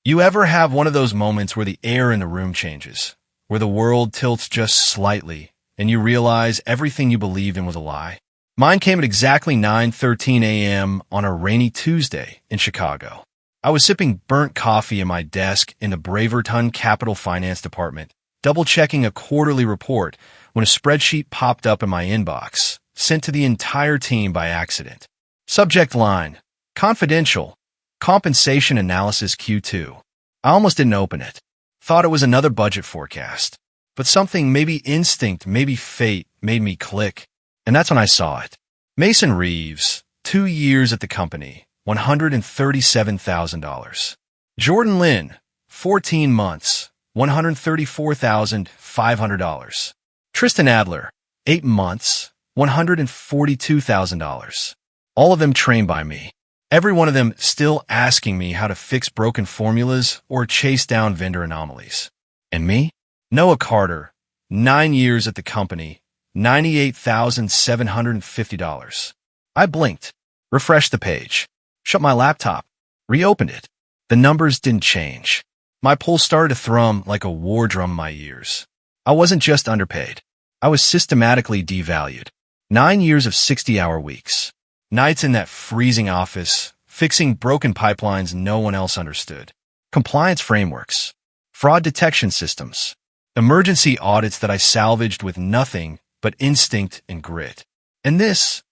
You ever have one of those moments where the air in the room changes, where the world tilts just slightly, and you realize everything you believed in was a lie? Mine came at exactly 9:13 a.m. on a rainy Tuesday in Chicago. I was sipping burnt coffee in my desk in the Braverton Capital Finance Department, double-checking a quarterly report when a spreadsheet popped up in my inbox, sent to the entire team by accident. Subject line: Confidential. Compensation Analysis Q2. I almost didn't open it. Thought it was another budget forecast. But something, maybe instinct, maybe fate, made me click. And that's when I saw it. Mason Reeves, 2 years at the company, $137,000. Jordan Lynn, 14 months, $134,500. Tristan Adler, 8 months, $142,000. All of them trained by me. Every one of them still asking me how to fix broken formulas or chase down vendor anomalies. And me? Noah Carter, 9 years at the company, $98,750. I blinked, refreshed the page, shut my laptop, reopened it. The numbers didn't change. My pulse started to thrum like a war drum in my ears. I wasn't just underpaid. I was systematically devalued. 9 years of 60-hour weeks. Nights in that freezing office, fixing broken pipelines no one else understood. Compliance frameworks. Fraud detection systems. Emergency audits that I salvaged with nothing but instinct and grit. And this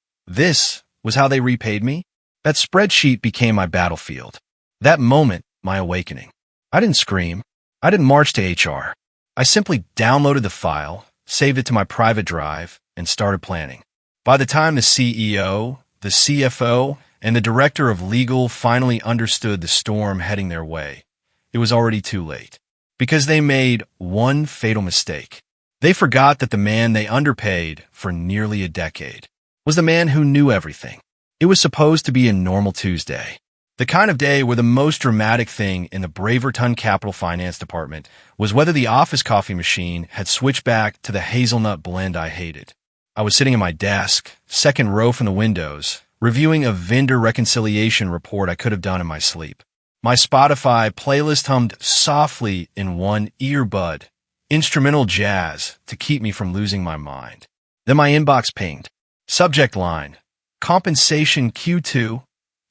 was how they repaid me? That spreadsheet became my battlefield. That moment, my awakening. I didn't scream. I didn't march to HR. I simply downloaded the file, saved it to my private drive, and started planning. By the time the CEO, the CFO, and the director of legal finally understood the storm heading their way, it was already too late. Because they made one fatal mistake. They forgot that the man they underpaid for nearly a decade was the man who knew everything. It was supposed to be a normal Tuesday. The kind of day where the most dramatic thing in the Braverton Capital Finance Department was whether the office coffee machine had switched back to the hazelnut blend I hated. I was sitting at my desk, second row from the windows, reviewing a vendor reconciliation report I could have done in my sleep. My Spotify playlist hummed softly in one earbud, instrumental jazz to keep me from losing my mind. Then my inbox pinged. Subject line: Compensation Q2,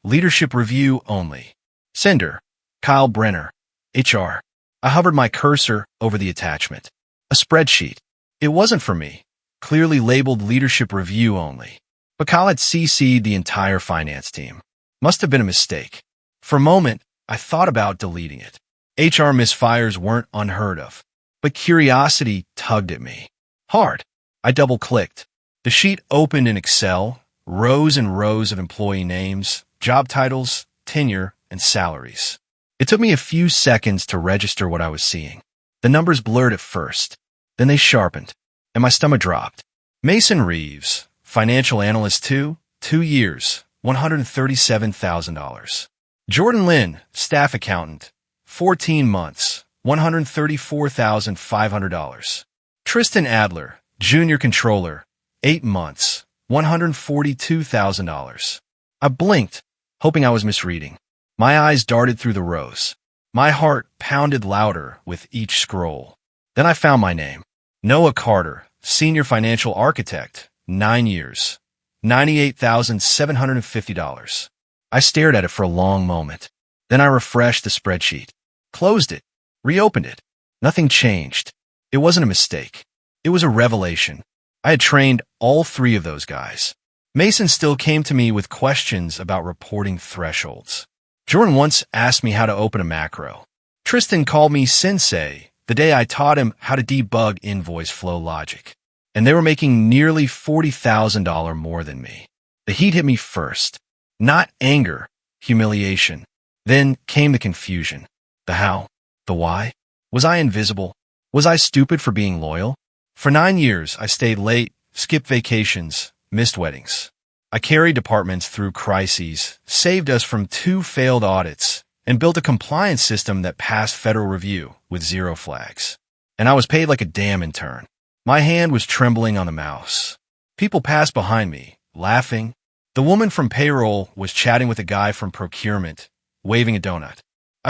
Leadership Review Only. Sender: Kyle Brenner, HR. I hovered my cursor over the attachment. A spreadsheet. It wasn't for me. Clearly labeled Leadership Review Only. But Kyle had CC'd the entire finance team. Must have been a mistake. For a moment, I thought about deleting it. HR misfires weren't unheard of. But curiosity tugged at me. Hard. I double-clicked. The sheet opened in Excel, rows and rows of employee names, job titles, tenure, and salaries. It took me a few seconds to register what I was seeing. The numbers blurred at first. Then they sharpened. And my stomach dropped. Mason Reeves, Financial Analyst 2, 2 years, $137,000. Jordan Lynn, Staff Accountant, 14 months, $134,500. Tristan Adler, Junior Controller, 8 months, $142,000. I blinked, hoping I was misreading. My eyes darted through the rows. My heart pounded louder with each scroll. Then I found my name. Noah Carter, Senior Financial Architect, 9 years, $98,750. I stared at it for a long moment. Then I refreshed the spreadsheet, closed it, reopened it. Nothing changed. It wasn't a mistake. It was a revelation. I had trained all 3 of those guys. Mason still came to me with questions about reporting thresholds. Jordan once asked me how to open a macro. Tristan called me sensei the day I taught him how to debug invoice flow logic. And they were making nearly $40,000 more than me. The heat hit me first. Not anger, humiliation. Then came the confusion. The how, the why. Was I invisible? Was I stupid for being loyal? For 9 years, I stayed late, skipped vacations, missed weddings. I carried departments through crises, saved us from 2 failed audits, and built a compliance system that passed federal review with 0 flags. And I was paid like a damn intern. My hand was trembling on the mouse. People passed behind me, laughing. The woman from payroll was chatting with a guy from procurement, waving a donut.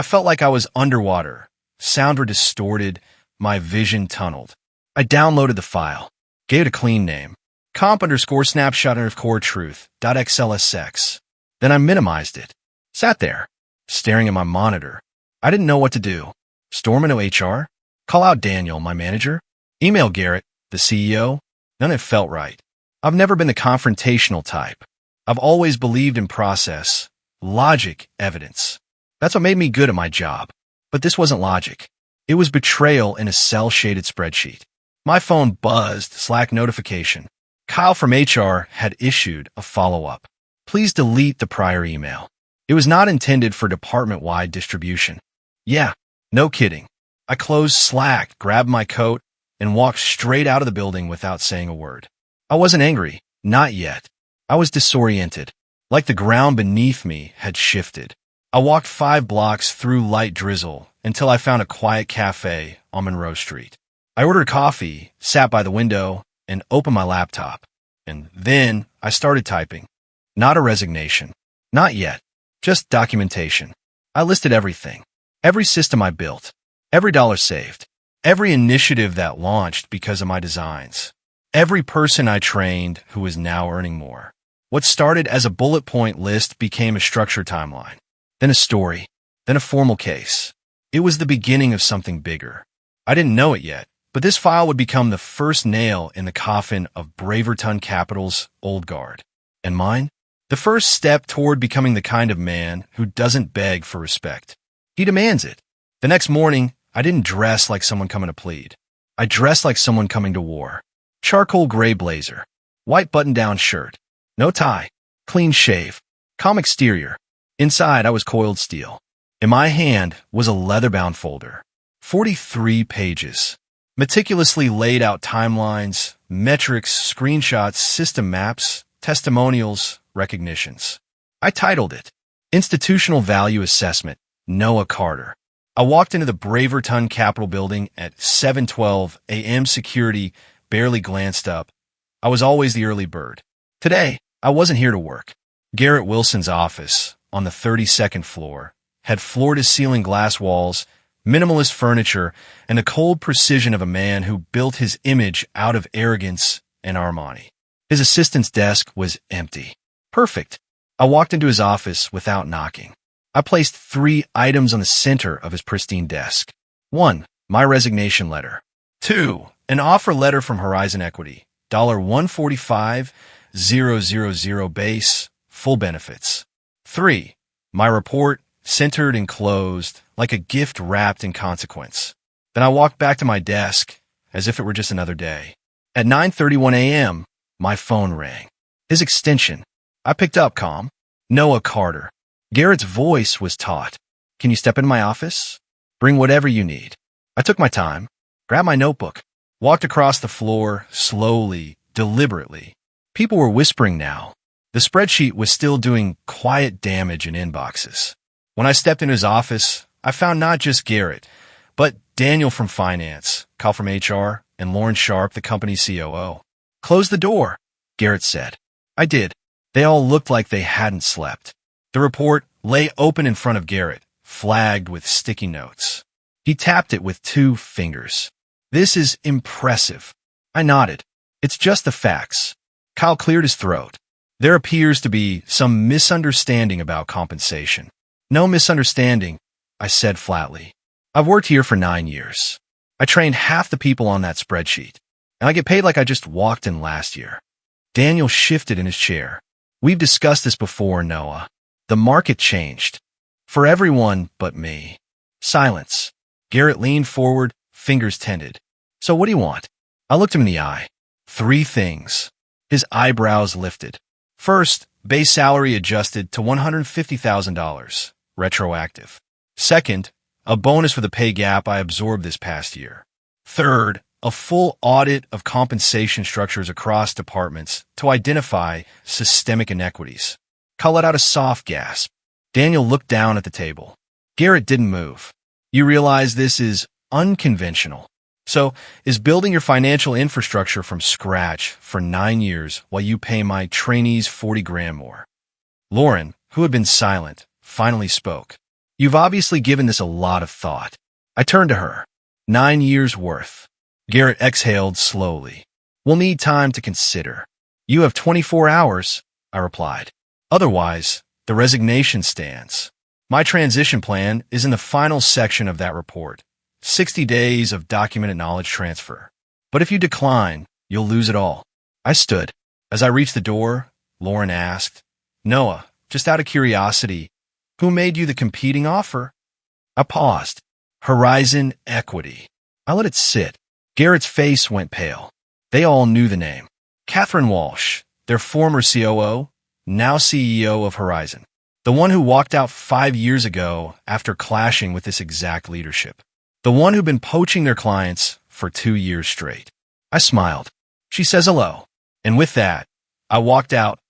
I felt like I was underwater. Sound were distorted, my vision tunneled. I downloaded the file, gave it a clean name, comp_snapshot_core truth.xlsx. Then I minimized it. Sat there, staring at my monitor. I didn't know what to do. Storm into HR? Call out Daniel, my manager? Email Garrett, the CEO? None of it felt right. I've never been the confrontational type. I've always believed in process, logic, evidence. That's what made me good at my job. But this wasn't logic. It was betrayal in a cell-shaded spreadsheet. My phone buzzed, Slack notification. Kyle from HR had issued a follow-up. Please delete the prior email. It was not intended for department-wide distribution. Yeah, no kidding. I closed Slack, grabbed my coat, and walked straight out of the building without saying a word. I wasn't angry. Not yet. I was disoriented, like the ground beneath me had shifted. I walked 5 blocks through light drizzle until I found a quiet cafe on Monroe Street. I ordered coffee, sat by the window, and opened my laptop. And then I started typing. Not a resignation. Not yet. Just documentation. I listed everything. Every system I built. Every dollar saved. Every initiative that launched because of my designs. Every person I trained who is now earning more. What started as a bullet point list became a structured timeline. Then a story, then a formal case. It was the beginning of something bigger. I didn't know it yet, but this file would become the first nail in the coffin of Braverton Capital's old guard. And mine? The first step toward becoming the kind of man who doesn't beg for respect. He demands it. The next morning, I didn't dress like someone coming to plead. I dressed like someone coming to war. Charcoal gray blazer, white button-down shirt, no tie, clean shave, calm exterior. Inside, I was coiled steel. In my hand was a leather-bound folder. 43 pages. Meticulously laid out timelines, metrics, screenshots, system maps, testimonials, recognitions. I titled it, Institutional Value Assessment, Noah Carter. I walked into the Braverton Capitol building at 7:12 a.m. Security barely glanced up. I was always the early bird. Today, I wasn't here to work. Garrett Wilson's office, on the 32nd floor, had floor-to-ceiling glass walls, minimalist furniture, and the cold precision of a man who built his image out of arrogance and Armani. His assistant's desk was empty. Perfect. I walked into his office without knocking. I placed 3 items on the center of his pristine desk. 1, my resignation letter. 2, an offer letter from Horizon Equity, $145,000 base, full benefits. 3, my report, centered and closed, like a gift wrapped in consequence. Then I walked back to my desk, as if it were just another day. At 9:31 a.m., my phone rang. His extension. I picked up, Noah Carter. Garrett's voice was taut. Can you step into my office? Bring whatever you need. I took my time, grabbed my notebook, walked across the floor, slowly, deliberately. People were whispering now. The spreadsheet was still doing quiet damage in inboxes. When I stepped into his office, I found not just Garrett, but Daniel from finance, Kyle from HR, and Lauren Sharp, the company's COO. Close the door, Garrett said. I did. They all looked like they hadn't slept. The report lay open in front of Garrett, flagged with sticky notes. He tapped it with 2 fingers. This is impressive. I nodded. It's just the facts. Kyle cleared his throat. There appears to be some misunderstanding about compensation. No misunderstanding, I said flatly. I've worked here for 9 years. I trained half the people on that spreadsheet, and I get paid like I just walked in last year. Daniel shifted in his chair. We've discussed this before, Noah. The market changed. For everyone but me. Silence. Garrett leaned forward, fingers tented. So what do you want? I looked him in the eye. 3 things. His eyebrows lifted. First, base salary adjusted to $150,000, retroactive. Second, a bonus for the pay gap I absorbed this past year. Third, a full audit of compensation structures across departments to identify systemic inequities. Kyle let out a soft gasp. Daniel looked down at the table. Garrett didn't move. You realize this is unconventional. So, is building your financial infrastructure from scratch for 9 years while you pay my trainees $40,000 more. Lauren, who had been silent, finally spoke. You've obviously given this a lot of thought. I turned to her. 9 years worth. Garrett exhaled slowly. We'll need time to consider. You have 24 hours, I replied. Otherwise, the resignation stands. My transition plan is in the final section of that report. 60 days of documented knowledge transfer. But if you decline, you'll lose it all. I stood. As I reached the door, Lauren asked, Noah, just out of curiosity, who made you the competing offer? I paused. Horizon Equity. I let it sit. Garrett's face went pale. They all knew the name. Catherine Walsh, their former COO, now CEO of Horizon. The one who walked out 5 years ago after clashing with this exact leadership. The one who'd been poaching their clients for 2 years straight. I smiled. She says hello. And with that, I walked out,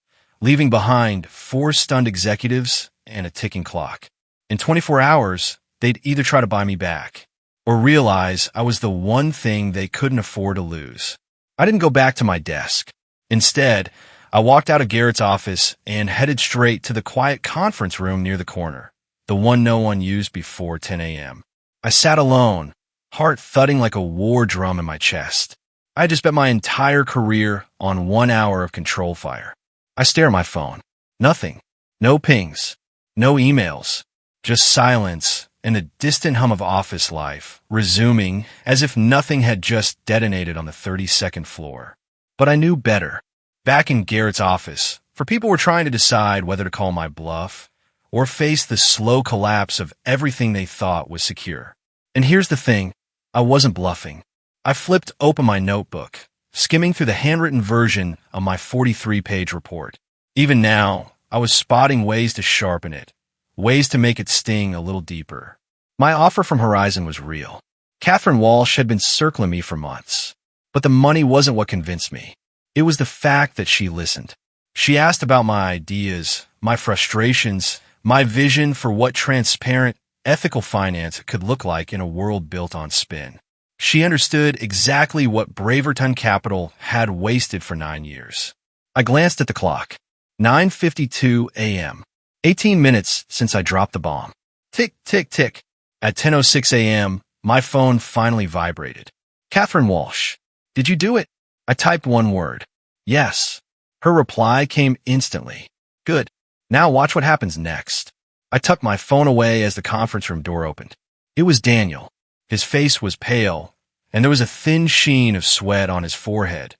leaving behind 4 stunned executives and a ticking clock. In 24 hours, they'd either try to buy me back or realize I was the one thing they couldn't afford to lose. I didn't go back to my desk. Instead, I walked out of Garrett's office and headed straight to the quiet conference room near the corner, the one no one used before 10 a.m. I sat alone, heart thudding like a war drum in my chest. I had just bet my entire career on 1 hour of control fire. I stare at my phone. Nothing. No pings. No emails. Just silence and the distant hum of office life, resuming as if nothing had just detonated on the 32nd floor. But I knew better. Back in Garrett's office, for people were trying to decide whether to call my bluff or face the slow collapse of everything they thought was secure. And here's the thing, I wasn't bluffing. I flipped open my notebook, skimming through the handwritten version of my 43-page report. Even now, I was spotting ways to sharpen it, ways to make it sting a little deeper. My offer from Horizon was real. Catherine Walsh had been circling me for months. But the money wasn't what convinced me. It was the fact that she listened. She asked about my ideas, my frustrations, my vision for what transparent, ethical finance could look like in a world built on spin. She understood exactly what Braverton Capital had wasted for 9 years. I glanced at the clock. 9:52 a.m. 18 minutes since I dropped the bomb. Tick, tick, tick. At 10:06 a.m., my phone finally vibrated. Catherine Walsh. Did you do it? I typed one word. Yes. Her reply came instantly. Good. Now watch what happens next. I tucked my phone away as the conference room door opened. It was Daniel. His face was pale, and there was a thin sheen of sweat on his forehead,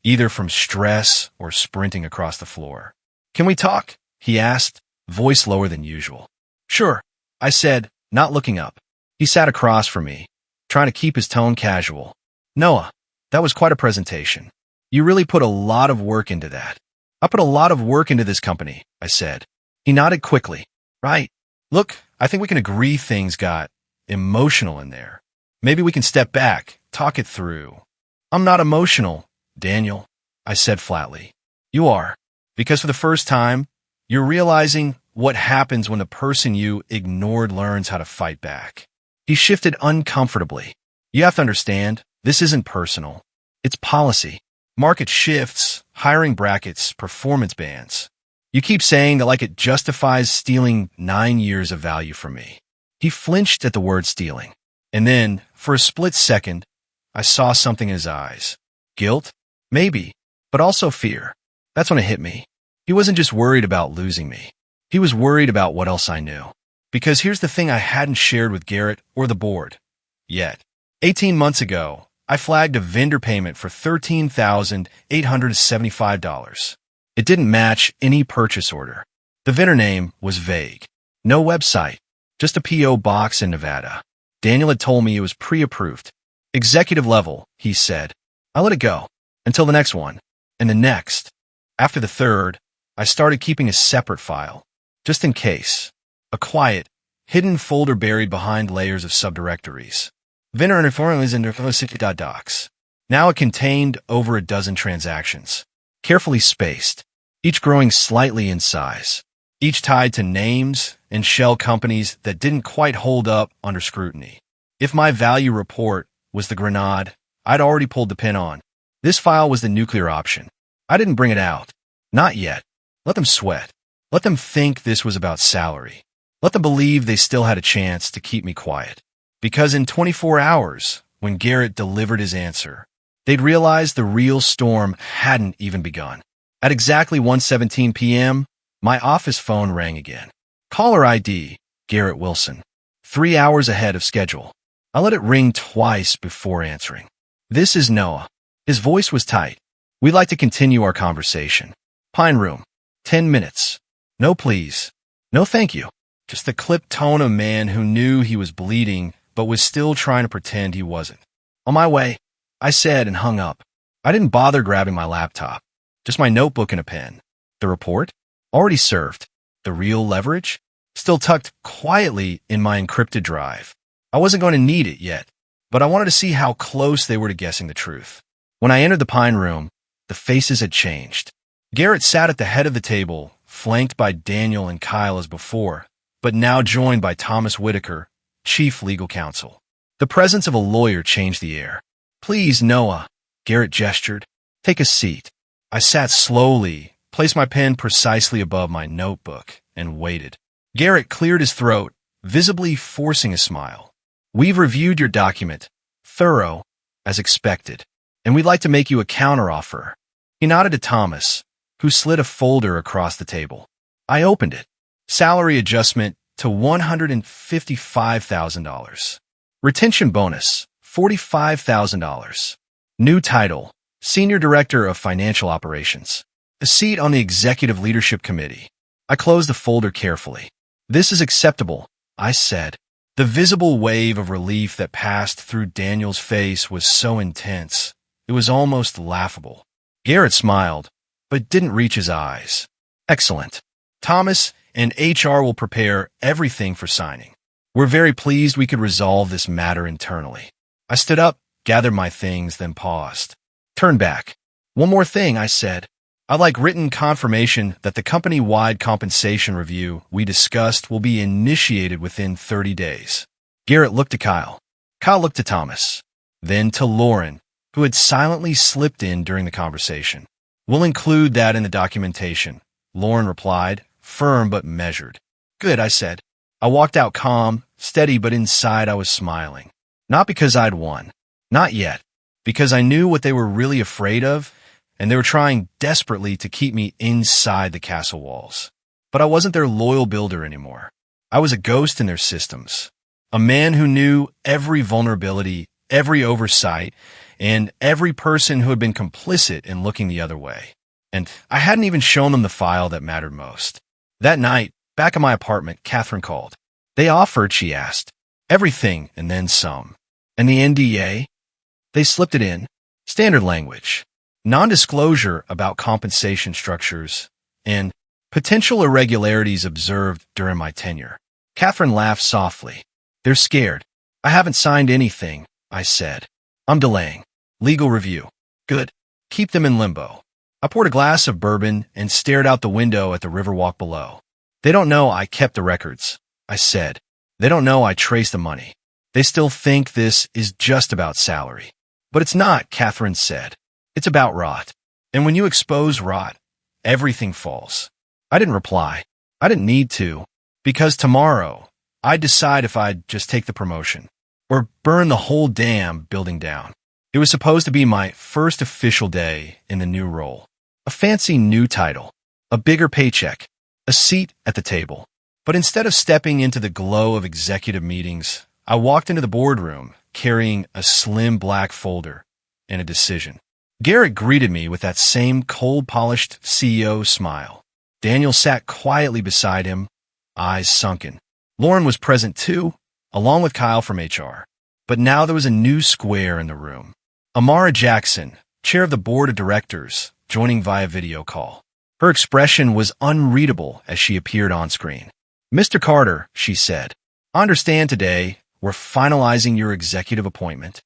either from stress or sprinting across the floor. Can we talk? He asked, voice lower than usual. Sure, I said, not looking up. He sat across from me, trying to keep his tone casual. Noah, that was quite a presentation. You really put a lot of work into that. I put a lot of work into this company, I said. He nodded quickly. Right. Look, I think we can agree things got emotional in there. Maybe we can step back, talk it through. I'm not emotional, Daniel, I said flatly. You are. Because for the first time, you're realizing what happens when the person you ignored learns how to fight back. He shifted uncomfortably. You have to understand, this isn't personal. It's policy. Market shifts, hiring brackets, performance bans. You keep saying that like it justifies stealing 9 years of value from me. He flinched at the word stealing. And then, for a split second, I saw something in his eyes. Guilt? Maybe. But also fear. That's when it hit me. He wasn't just worried about losing me. He was worried about what else I knew. Because here's the thing I hadn't shared with Garrett or the board. Yet. 18 months ago, I flagged a vendor payment for $13,875. It didn't match any purchase order. The vendor name was vague. No website. Just a P.O. box in Nevada. Daniel had told me it was pre-approved. Executive level, he said. I let it go. Until the next one. And the next. After the third, I started keeping a separate file. Just in case. A quiet, hidden folder buried behind layers of subdirectories. Vendor uniforms and docs. Now it contained over a dozen transactions. Carefully spaced. Each growing slightly in size. Each tied to names and shell companies that didn't quite hold up under scrutiny. If my value report was the grenade I'd already pulled the pin on, this file was the nuclear option. I didn't bring it out. Not yet. Let them sweat. Let them think this was about salary. Let them believe they still had a chance to keep me quiet. Because in 24 hours, when Garrett delivered his answer, they'd realized the real storm hadn't even begun. At exactly 1:17 p.m., my office phone rang again. Caller ID, Garrett Wilson. 3 hours ahead of schedule. I let it ring twice before answering. This is Noah. His voice was tight. We'd like to continue our conversation. Pine Room. 10 minutes. No please. No thank you. Just the clipped tone of a man who knew he was bleeding but was still trying to pretend he wasn't. On my way, I said and hung up. I didn't bother grabbing my laptop. Just my notebook and a pen. The report? Already served. The real leverage? Still tucked quietly in my encrypted drive. I wasn't going to need it yet, but I wanted to see how close they were to guessing the truth. When I entered the Pine Room, the faces had changed. Garrett sat at the head of the table, flanked by Daniel and Kyle as before, but now joined by Thomas Whitaker, chief legal counsel. The presence of a lawyer changed the air. Please, Noah, Garrett gestured. Take a seat. I sat slowly, placed my pen precisely above my notebook, and waited. Garrett cleared his throat, visibly forcing a smile. We've reviewed your document, thorough, as expected, and we'd like to make you a counteroffer. He nodded to Thomas, who slid a folder across the table. I opened it. Salary adjustment to $155,000. Retention bonus, $45,000. New title, Senior Director of Financial Operations. A seat on the Executive Leadership Committee. I closed the folder carefully. This is acceptable, I said. The visible wave of relief that passed through Daniel's face was so intense, it was almost laughable. Garrett smiled, but didn't reach his eyes. Excellent. Thomas and HR will prepare everything for signing. We're very pleased we could resolve this matter internally. I stood up, gathered my things, then paused. Turn back. One more thing, I said. I'd like written confirmation that the company-wide compensation review we discussed will be initiated within 30 days. Garrett looked to Kyle. Kyle looked to Thomas. Then to Lauren, who had silently slipped in during the conversation. We'll include that in the documentation, Lauren replied, firm but measured. Good, I said. I walked out calm, steady, but inside I was smiling. Not because I'd won. Not yet. Because I knew what they were really afraid of, and they were trying desperately to keep me inside the castle walls. But I wasn't their loyal builder anymore. I was a ghost in their systems. A man who knew every vulnerability, every oversight, and every person who had been complicit in looking the other way. And I hadn't even shown them the file that mattered most. That night, back in my apartment, Catherine called. They offered, she asked. Everything and then some. And the NDA? They slipped it in. Standard language. Non-disclosure about compensation structures, and potential irregularities observed during my tenure. Catherine laughed softly. They're scared. I haven't signed anything, I said. I'm delaying. Legal review. Good. Keep them in limbo. I poured a glass of bourbon and stared out the window at the riverwalk below. They don't know I kept the records, I said. They don't know I traced the money. They still think this is just about salary. But it's not, Catherine said. It's about rot. And when you expose rot, everything falls. I didn't reply. I didn't need to. Because tomorrow, I'd decide if I'd just take the promotion or burn the whole damn building down. It was supposed to be my first official day in the new role. A fancy new title, a bigger paycheck, a seat at the table. But instead of stepping into the glow of executive meetings, I walked into the boardroom carrying a slim black folder and a decision. Garrett greeted me with that same cold-polished CEO smile. Daniel sat quietly beside him, eyes sunken. Lauren was present too, along with Kyle from HR. But now there was a new square in the room. Amara Jackson, chair of the board of directors, joining via video call. Her expression was unreadable as she appeared on screen. Mr. Carter, she said, I understand today we're finalizing your executive appointment.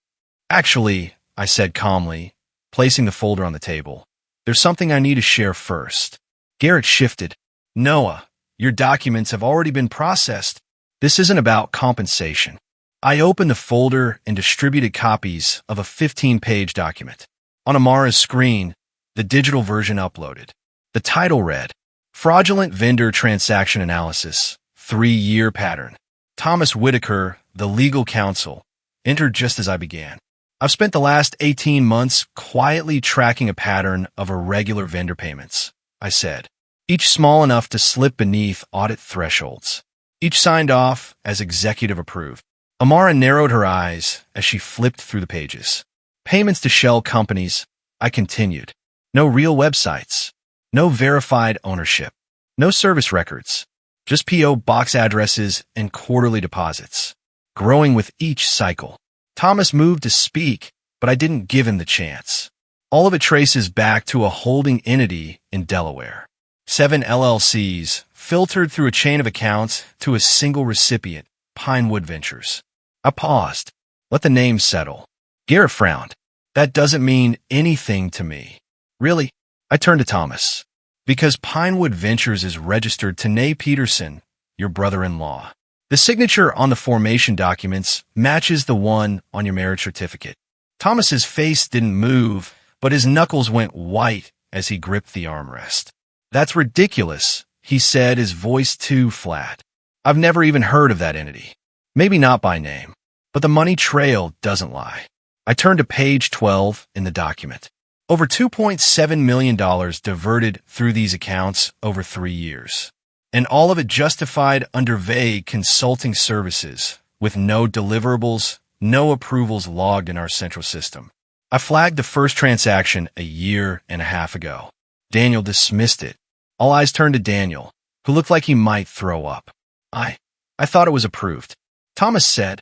Actually, I said calmly, placing the folder on the table, there's something I need to share first. Garrett shifted. Noah, your documents have already been processed. This isn't about compensation. I opened the folder and distributed copies of a 15-page document. On Amara's screen, the digital version uploaded. The title read, Fraudulent Vendor Transaction Analysis, 3-year pattern. Thomas Whitaker, the legal counsel, entered just as I began. I've spent the last 18 months quietly tracking a pattern of irregular vendor payments, I said, each small enough to slip beneath audit thresholds, each signed off as executive approved. Amara narrowed her eyes as she flipped through the pages. Payments to shell companies, I continued. No real websites, no verified ownership, no service records, just P.O. box addresses and quarterly deposits, growing with each cycle. Thomas moved to speak, but I didn't give him the chance. All of it traces back to a holding entity in Delaware. 7 LLCs, filtered through a chain of accounts to a single recipient, Pinewood Ventures. I paused. Let the name settle. Garrett frowned. That doesn't mean anything to me. Really? I turned to Thomas. Because Pinewood Ventures is registered to Nay Peterson, your brother-in-law. The signature on the formation documents matches the one on your marriage certificate. Thomas's face didn't move, but his knuckles went white as he gripped the armrest. That's ridiculous, he said, his voice too flat. I've never even heard of that entity. Maybe not by name, but the money trail doesn't lie. I turned to page 12 in the document. Over $2.7 million diverted through these accounts over 3 years. And all of it justified under vague consulting services, with no deliverables, no approvals logged in our central system. I flagged the first transaction a year and a half ago. Daniel dismissed it. All eyes turned to Daniel, who looked like he might throw up. I thought it was approved. Thomas said,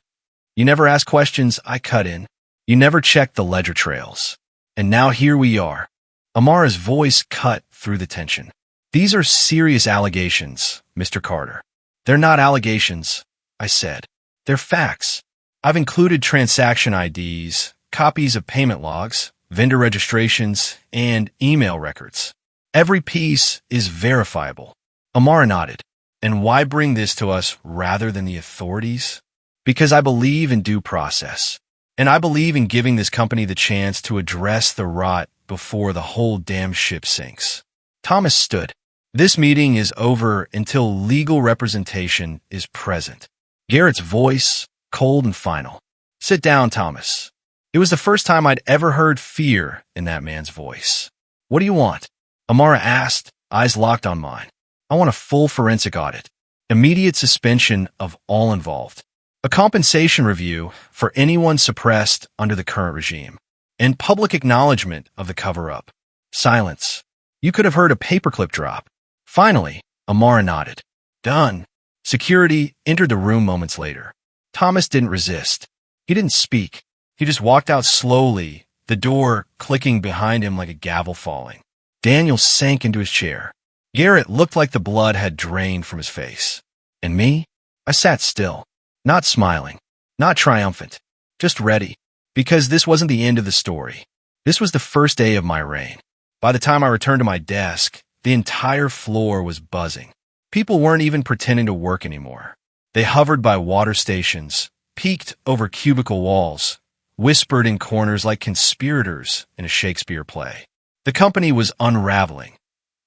"You never ask questions, I cut in. You never checked the ledger trails. And now here we are." Amara's voice cut through the tension. "These are serious allegations, Mr. Carter." "They're not allegations," I said. "They're facts. I've included transaction IDs, copies of payment logs, vendor registrations, and email records. Every piece is verifiable." Amara nodded. "And why bring this to us rather than the authorities?" "Because I believe in due process. And I believe in giving this company the chance to address the rot before the whole damn ship sinks." Thomas stood. "This meeting is over until legal representation is present." Garrett's voice, cold and final. "Sit down, Thomas." It was the first time I'd ever heard fear in that man's voice. "What do you want?" Amara asked, eyes locked on mine. "I want a full forensic audit. Immediate suspension of all involved. A compensation review for anyone suppressed under the current regime. And public acknowledgement of the cover-up." Silence. You could have heard a paperclip drop. Finally, Amara nodded. "Done." Security entered the room moments later. Thomas didn't resist. He didn't speak. He just walked out slowly, the door clicking behind him like a gavel falling. Daniel sank into his chair. Garrett looked like the blood had drained from his face. And me? I sat still, not smiling, not triumphant, just ready. Because this wasn't the end of the story. This was the first day of my reign. By the time I returned to my desk, the entire floor was buzzing. People weren't even pretending to work anymore. They hovered by water stations, peeked over cubicle walls, whispered in corners like conspirators in a Shakespeare play. The company was unraveling,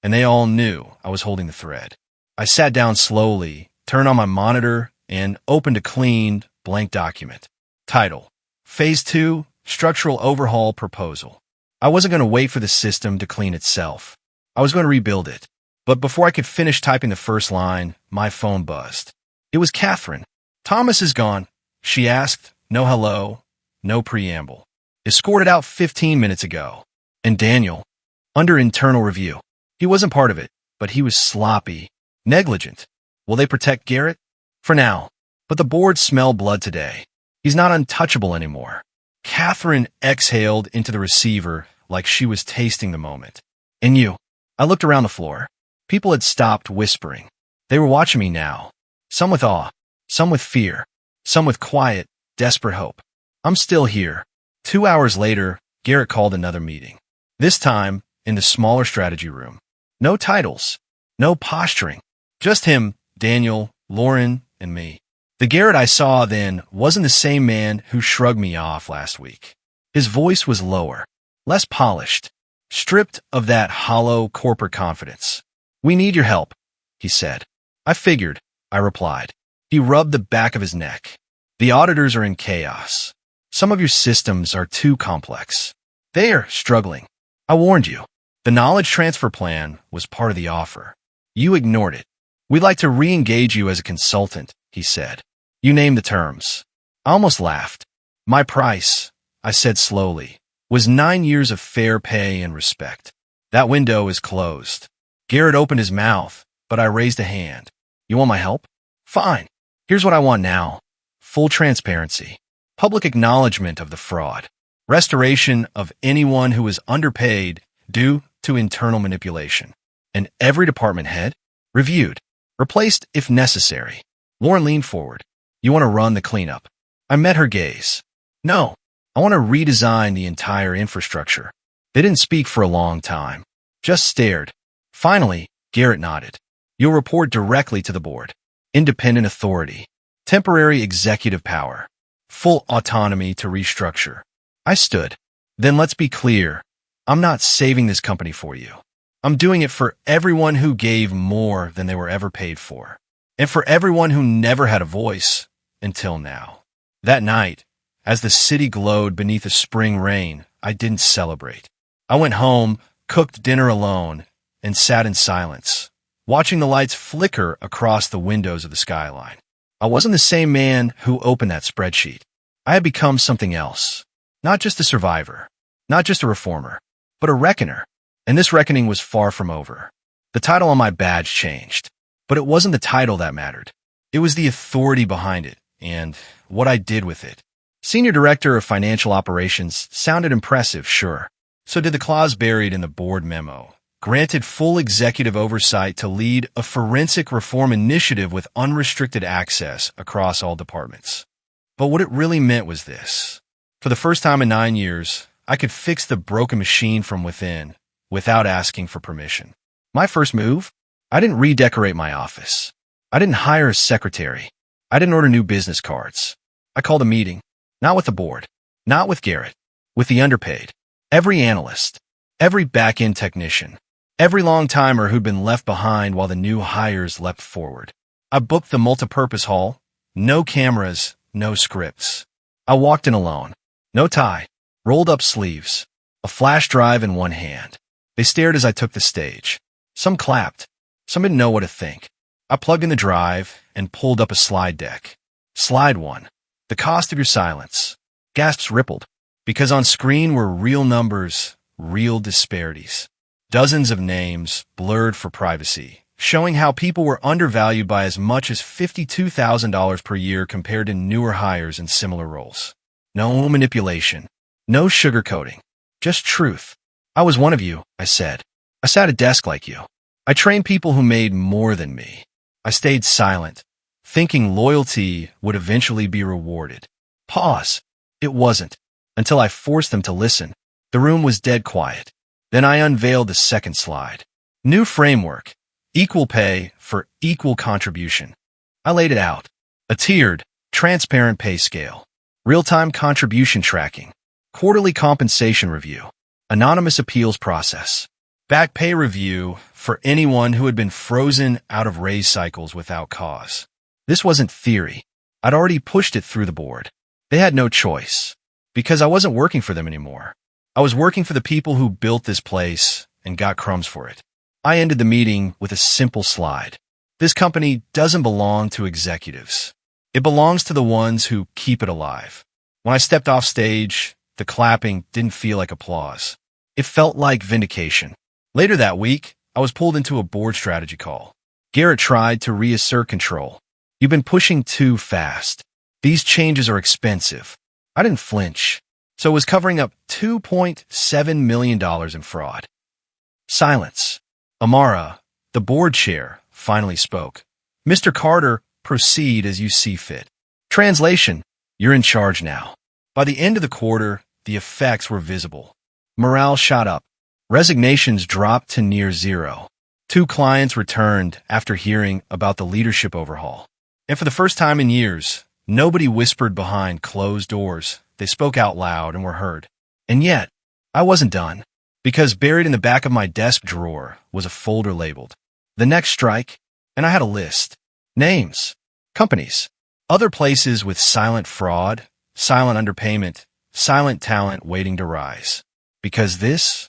and they all knew I was holding the thread. I sat down slowly, turned on my monitor, and opened a clean, blank document. Title: Phase 2, Structural Overhaul Proposal. I wasn't going to wait for the system to clean itself. I was going to rebuild it. But before I could finish typing the first line, my phone buzzed. It was Catherine. "Thomas is gone," she asked. No hello, no preamble. "Escorted out 15 minutes ago. And Daniel, under internal review. He wasn't part of it, but he was sloppy, negligent. Will they protect Garrett? For now. But the board smelled blood today. He's not untouchable anymore." Catherine exhaled into the receiver like she was tasting the moment. "And you?" I looked around the floor. People had stopped whispering. They were watching me now. Some with awe, some with fear, some with quiet, desperate hope. I'm still here. 2 hours later, Garrett called another meeting. This time, in the smaller strategy room. No titles, no posturing. Just him, Daniel, Lauren, and me. The Garrett I saw then wasn't the same man who shrugged me off last week. His voice was lower, less polished, stripped of that hollow corporate confidence. "We need your help," he said. I figured, I replied. He rubbed the back of his neck. The auditors are in chaos. Some of your systems are too complex. They are struggling. I warned you. The knowledge transfer plan was part of the offer. You ignored it. We'd like to re-engage you as a consultant, he said. You named the terms. I almost laughed. My price, I said slowly, was 9 years of fair pay and respect. That window is closed. Garrett opened his mouth, but I raised a hand. You want my help? Fine. Here's what I want now. Full transparency. Public acknowledgement of the fraud. Restoration of anyone who was underpaid due to internal manipulation. And every department head, reviewed, replaced if necessary. Lauren leaned forward. You want to run the cleanup? I met her gaze. No, I want to redesign the entire infrastructure. They didn't speak for a long time, just stared. Finally, Garrett nodded. You'll report directly to the board. Independent authority. Temporary executive power. Full autonomy to restructure. I stood. Then let's be clear. I'm not saving this company for you. I'm doing it for everyone who gave more than they were ever paid for. And for everyone who never had a voice until now. That night, as the city glowed beneath a spring rain, I didn't celebrate. I went home, cooked dinner alone, and sat in silence, watching the lights flicker across the windows of the skyline. I wasn't the same man who opened that spreadsheet. I had become something else. Not just a survivor, not just a reformer, but a reckoner. And this reckoning was far from over. The title on my badge changed, but it wasn't the title that mattered. It was the authority behind it and what I did with it. Senior Director of Financial Operations sounded impressive, sure. So did the clause buried in the board memo. Granted full executive oversight to lead a forensic reform initiative with unrestricted access across all departments. But what it really meant was this. For the first time in 9 years, I could fix the broken machine from within without asking for permission. My first move? I didn't redecorate my office. I didn't hire a secretary. I didn't order new business cards. I called a meeting, not with the board, not with Garrett, with the underpaid, every analyst, every back-end technician, every long-timer who'd been left behind while the new hires leapt forward. I booked the multipurpose hall, no cameras, no scripts. I walked in alone, no tie, rolled up sleeves, a flash drive in one hand. They stared as I took the stage. Some clapped. Some didn't know what to think. I plugged in the drive and pulled up a slide deck. Slide 1. The cost of your silence. Gasps rippled, because on screen were real numbers, real disparities. Dozens of names, blurred for privacy, showing how people were undervalued by as much as $52,000 per year compared to newer hires in similar roles. No manipulation. No sugarcoating. Just truth. I was one of you, I said. I sat at a desk like you. I trained people who made more than me. I stayed silent, thinking loyalty would eventually be rewarded. Pause. It wasn't. Until I forced them to listen. The room was dead quiet. Then I unveiled the second slide. New framework. Equal pay for equal contribution. I laid it out. A tiered, transparent pay scale. Real-time contribution tracking. Quarterly compensation review. Anonymous appeals process. Back pay review for anyone who had been frozen out of raise cycles without cause. This wasn't theory. I'd already pushed it through the board. They had no choice, because I wasn't working for them anymore. I was working for the people who built this place and got crumbs for it. I ended the meeting with a simple slide. This company doesn't belong to executives. It belongs to the ones who keep it alive. When I stepped off stage, the clapping didn't feel like applause. It felt like vindication. Later that week, I was pulled into a board strategy call. Garrett tried to reassert control. You've been pushing too fast. These changes are expensive. I didn't flinch, so it was covering up $2.7 million in fraud. Silence. Amara, the board chair, finally spoke. Mr. Carter, proceed as you see fit. Translation, you're in charge now. By the end of the quarter, the effects were visible. Morale shot up. Resignations dropped to near zero. 2 clients returned after hearing about the leadership overhaul. And for the first time in years, nobody whispered behind closed doors. They spoke out loud and were heard. And yet, I wasn't done, because buried in the back of my desk drawer was a folder labeled "The Next Strike," and I had a list. Names. Companies. Other places with silent fraud, silent underpayment, silent talent waiting to rise. Because this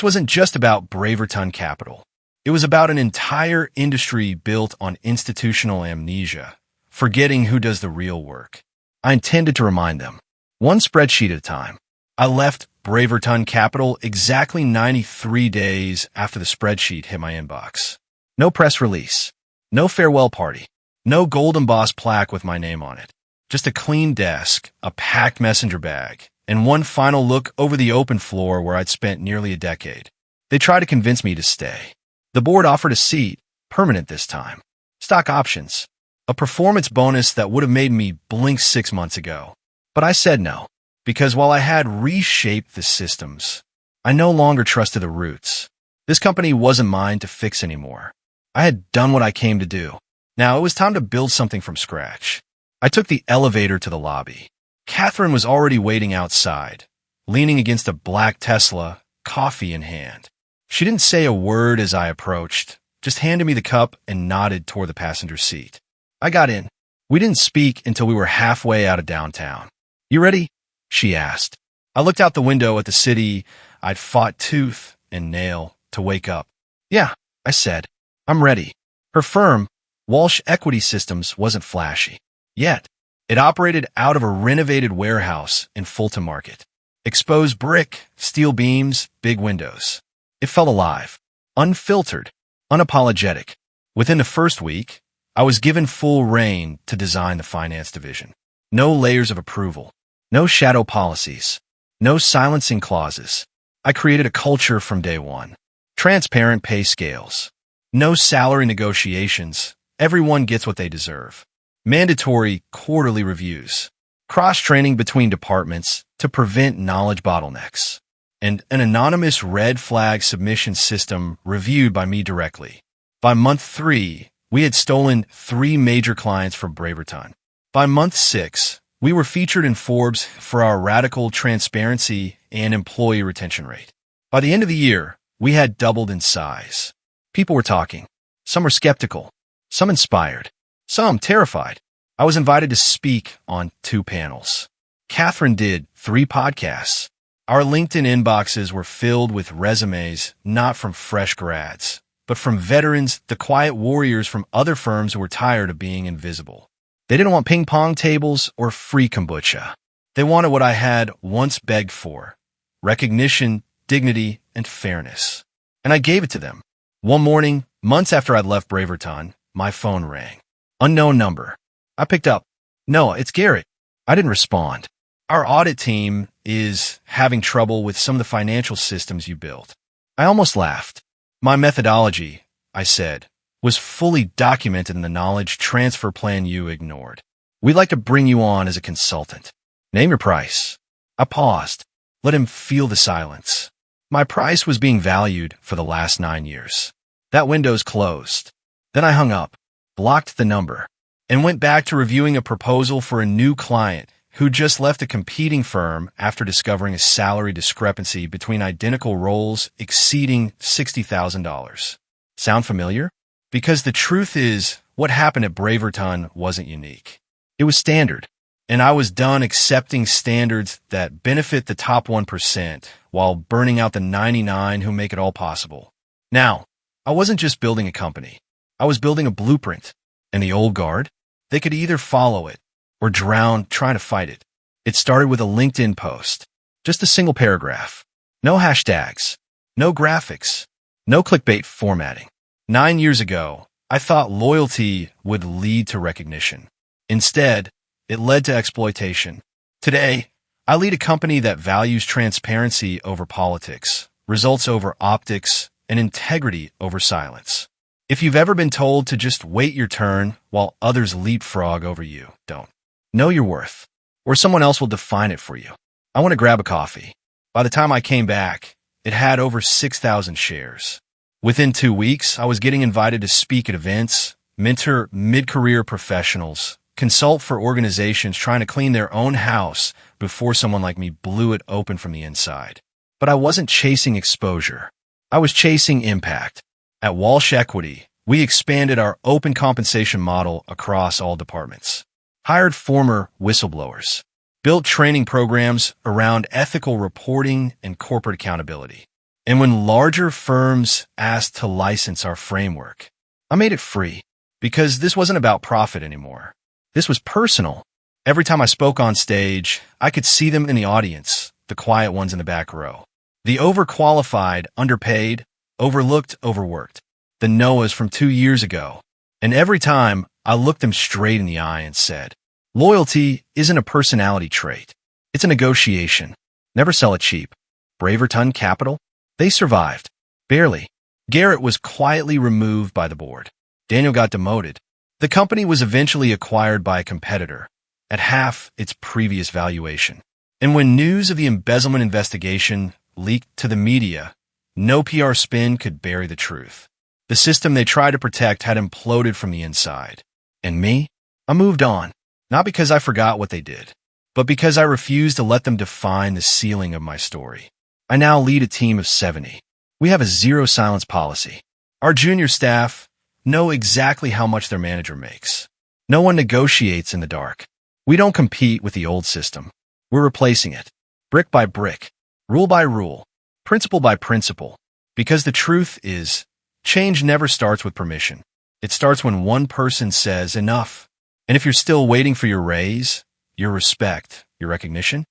wasn't just about Braverton Capital. It was about an entire industry built on institutional amnesia, forgetting who does the real work. I intended to remind them, one spreadsheet at a time. I left Braverton Capital exactly 93 days after the spreadsheet hit my inbox. No press release, no farewell party, no golden boss plaque with my name on it. Just a clean desk, a packed messenger bag, and one final look over the open floor where I'd spent nearly a decade. They tried to convince me to stay. The board offered a seat, permanent this time. Stock options, a performance bonus that would have made me blink 6 months ago. But I said no, because while I had reshaped the systems, I no longer trusted the roots. This company wasn't mine to fix anymore. I had done what I came to do. Now it was time to build something from scratch. I took the elevator to the lobby. Catherine was already waiting outside, leaning against a black Tesla, coffee in hand. She didn't say a word as I approached, just handed me the cup and nodded toward the passenger seat. I got in. We didn't speak until we were halfway out of downtown. "You ready?" she asked. I looked out the window at the city I'd fought tooth and nail to wake up. "Yeah," I said. "I'm ready." Her firm, Walsh Equity Systems, wasn't flashy. Yet, it operated out of a renovated warehouse in Fulton Market. Exposed brick, steel beams, big windows. It felt alive, unfiltered, unapologetic. Within the first week, I was given full rein to design the finance division. No layers of approval, no shadow policies, no silencing clauses. I created a culture from day one. Transparent pay scales. No salary negotiations. Everyone gets what they deserve. Mandatory quarterly reviews. Cross-training between departments to prevent knowledge bottlenecks. And an anonymous red flag submission system reviewed by me directly. By month 3, we had stolen 3 major clients from Braverton. By month 6, we were featured in Forbes for our radical transparency and employee retention rate. By the end of the year, we had doubled in size. People were talking. Some were skeptical, some inspired, some terrified. I was invited to speak on 2 panels. Catherine did 3 podcasts. Our LinkedIn inboxes were filled with resumes not from fresh grads, but from veterans, the quiet warriors from other firms who were tired of being invisible. They didn't want ping pong tables or free kombucha. They wanted what I had once begged for: recognition, dignity, and fairness. And I gave it to them. One morning, months after I'd left Braverton, my phone rang. Unknown number. I picked up. "No, it's Garrett." I didn't respond. "Our audit team is having trouble with some of the financial systems you built." I almost laughed. "My methodology," I said, "was fully documented in the knowledge transfer plan you ignored. We'd like to bring you on as a consultant. Name your price." I paused. Let him feel the silence. My price was being valued for the last 9 years. That window's closed. Then I hung up, blocked the number, and went back to reviewing a proposal for a new client who just left a competing firm after discovering a salary discrepancy between identical roles exceeding $60,000. Sound familiar? Because the truth is, what happened at Braverton wasn't unique. It was standard, and I was done accepting standards that benefit the top 1% while burning out the 99 who make it all possible. Now, I wasn't just building a company. I was building a blueprint, and the old guard, they could either follow it or drown trying to fight it. It started with a LinkedIn post, just a single paragraph. No hashtags, no graphics, no clickbait formatting. 9 years ago, I thought loyalty would lead to recognition. Instead, it led to exploitation. Today, I lead a company that values transparency over politics, results over optics, and integrity over silence. If you've ever been told to just wait your turn while others leapfrog over you, don't. Know your worth, or someone else will define it for you. I want to grab a coffee. By the time I came back, it had over 6,000 shares. Within 2 weeks, I was getting invited to speak at events, mentor mid-career professionals, consult for organizations trying to clean their own house before someone like me blew it open from the inside. But I wasn't chasing exposure. I was chasing impact. At Walsh Equity, We expanded our open compensation model across all departments, hired former whistleblowers, built training programs around ethical reporting and corporate accountability. And when larger firms asked to license our framework, I made it free because this wasn't about profit anymore. This was personal. Every time I spoke on stage, I could see them in the audience, the quiet ones in the back row. The overqualified, underpaid, overlooked, overworked. The Noahs from 2 years ago. And every time, I looked them straight in the eye and said, loyalty isn't a personality trait. It's a negotiation. Never sell it cheap. Braverton Capital? They survived. Barely. Garrett was quietly removed by the board. Daniel got demoted. The company was eventually acquired by a competitor at half its previous valuation. And when news of the embezzlement investigation leaked to the media, no PR spin could bury the truth. The system they tried to protect had imploded from the inside. And me? I moved on. Not because I forgot what they did, but because I refused to let them define the ceiling of my story. I now lead a team of 70. We have a zero silence policy. Our junior staff know exactly how much their manager makes. No one negotiates in the dark. We don't compete with the old system. We're replacing it, brick by brick, rule by rule, principle by principle. Because the truth is, change never starts with permission. It starts when one person says enough. And if you're still waiting for your raise, your respect, your recognition,